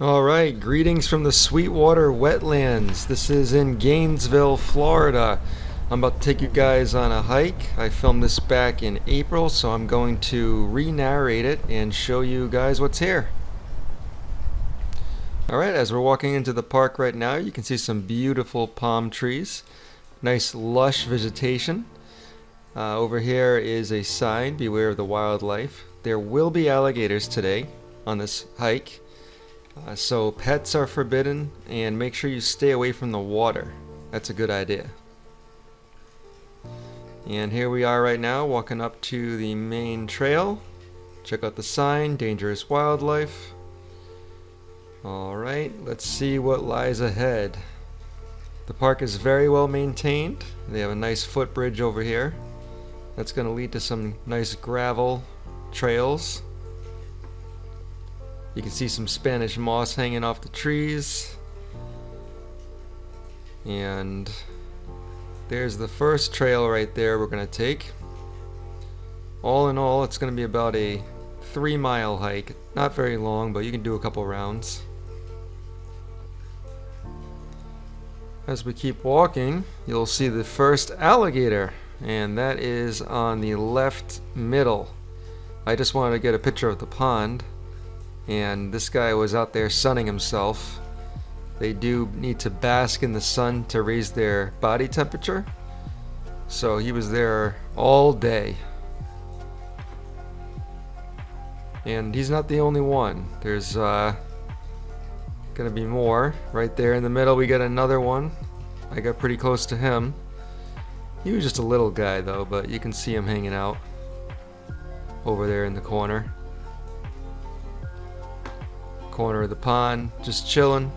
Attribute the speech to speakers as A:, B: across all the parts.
A: Alright, greetings from the Sweetwater Wetlands. This is in Gainesville, Florida. I'm about to take you guys on a hike. I filmed this back in April, so I'm going to re-narrate it and show you guys what's here. Alright, as we're walking into the park right now, you can see some beautiful palm trees. Nice lush vegetation. Over here is a sign, beware of the wildlife. There will be alligators today on this hike. So pets are forbidden, and make sure you stay away from the water. That's a good idea. And here we are right now, walking up to the main trail. Check out the sign, dangerous wildlife. Alright, let's see what lies ahead. The park is very well maintained. They have a nice footbridge over here. That's going to lead to some nice gravel trails. You can see some Spanish moss hanging off the trees. And there's the first trail right there we're going to take. All in all, it's going to be about a 3-mile hike. Not very long, but you can do a couple rounds. As we keep walking, you'll see the first alligator, and that is on the left middle. I just wanted to get a picture of the pond. And this guy was out there sunning himself. They do need to bask in the sun to raise their body temperature. So he was there all day. And he's not the only one. There's gonna be more. Right there in the middle we got another one. I got pretty close to him. He was just a little guy though, but you can see him hanging out over there in the corner of the pond, just chilling.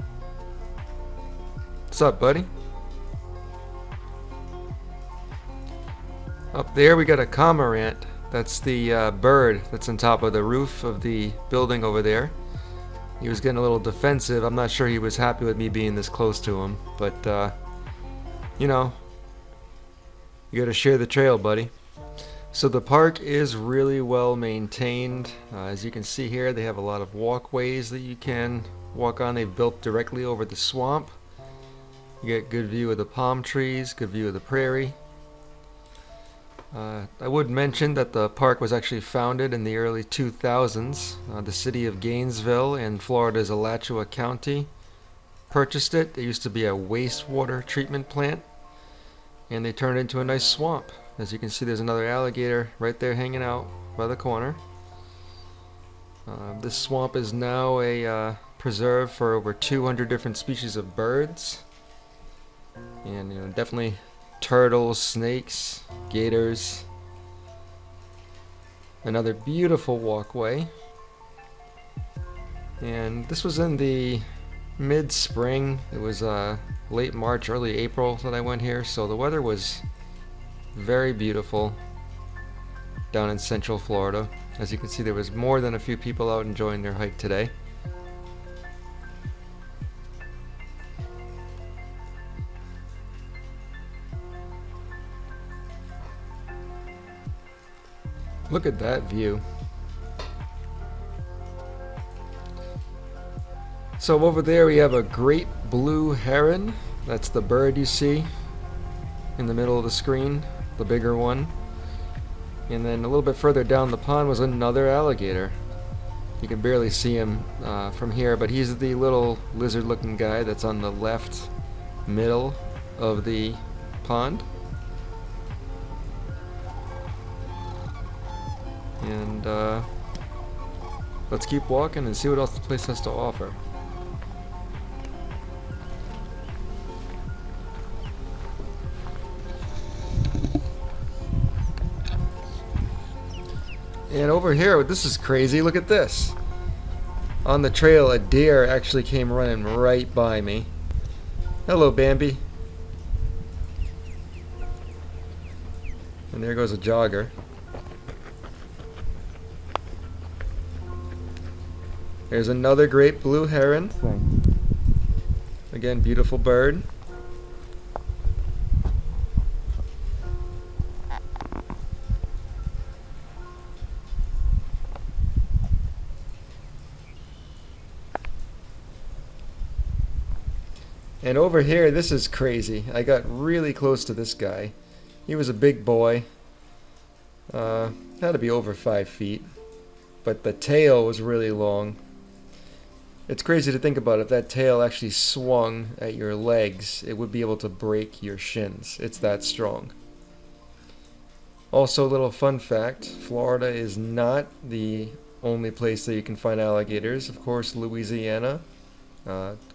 A: What's up, buddy? Up there we got a cormorant. That's the bird that's on top of the roof of the building over there. He was getting a little defensive. I'm not sure he was happy with me being this close to him, but you know, you gotta share the trail, buddy. So the park is really well maintained. As you can see here, they have a lot of walkways that you can walk on. They've built directly over the swamp. You get good view of the palm trees, good view of the prairie. I would mention that the park was actually founded in the early 2000s. The city of Gainesville in Florida's Alachua County purchased it. It used to be a wastewater treatment plant, and they turned it into a nice swamp. As you can see, there's another alligator right there hanging out by the corner. This swamp is now a preserve for over 200 different species of birds. And definitely turtles, snakes, gators. Another beautiful walkway. And this was in the mid-spring. It was late March, early April that I went here, so the weather was very beautiful down in central Florida. As you can see, there was more than a few people out enjoying their hike today. Look at that view. So over there we have a great blue heron. That's the bird you see in the middle of the screen, the bigger one. And then a little bit further down the pond was another alligator. You can barely see him from here, but he's the little lizard looking guy that's on the left middle of the pond. And let's keep walking and see what else the place has to offer. And over here, this is crazy, look at this. On the trail, a deer actually came running right by me. Hello, Bambi. And there goes a jogger. There's another great blue heron. Again, beautiful bird. And over here, this is crazy. I got really close to this guy. He was a big boy. Had to be over 5 feet. But the tail was really long. It's crazy to think about. If that tail actually swung at your legs, it would be able to break your shins. It's that strong. Also, a little fun fact, Florida is not the only place that you can find alligators. Of course, Louisiana.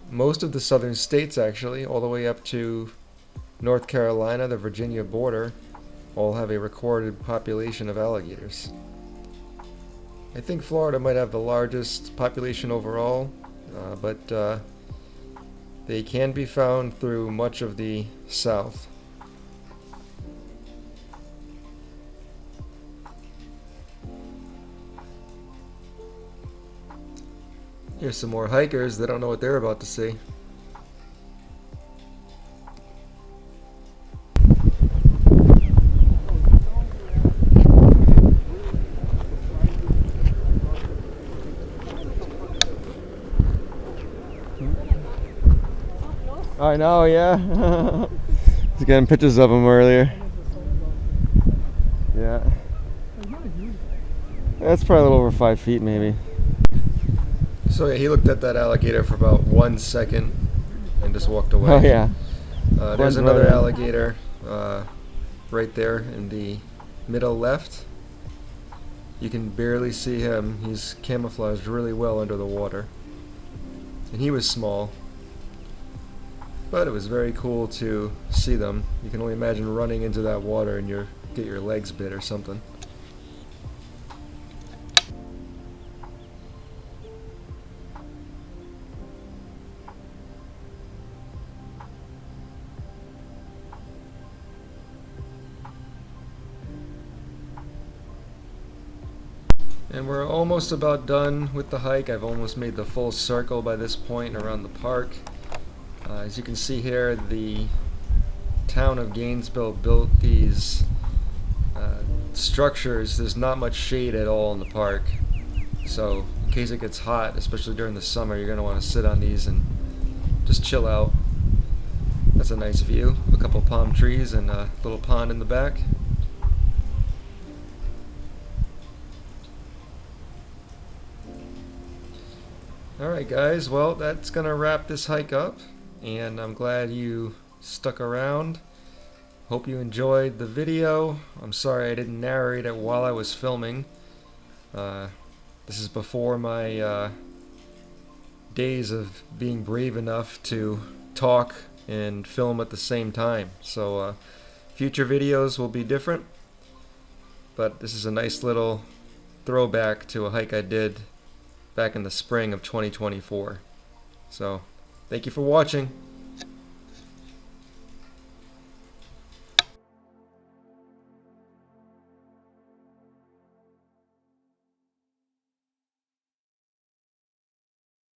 A: Most of the southern states, actually, all the way up to North Carolina, the Virginia border, all have a recorded population of alligators. I think Florida might have the largest population overall, but they can be found through much of the south. Here's some more hikers that don't know what they're about to see. I know, yeah. He's getting pictures of him earlier. Yeah. That's probably a little over 5 feet, maybe. So yeah, he looked at that alligator for about 1 second and just walked away.
B: Oh yeah.
A: There's another alligator right there in the middle left. You can barely see him. He's camouflaged really well under the water. And he was small. But it was very cool to see them. You can only imagine running into that water and get your legs bit or something. And we're almost about done with the hike. I've almost made the full circle by this point around the park. As you can see here, the town of Gainesville built these structures. There's not much shade at all in the park. So in case it gets hot, especially during the summer, you're going to want to sit on these and just chill out. That's a nice view. A couple palm trees and a little pond in the back. Alright guys, well that's gonna wrap this hike up, and I'm glad you stuck around. Hope you enjoyed the video. I'm sorry I didn't narrate it while I was filming. This is before my days of being brave enough to talk and film at the same time. So future videos will be different, but this is a nice little throwback to a hike I did back in the spring of 2024. So, thank you for watching.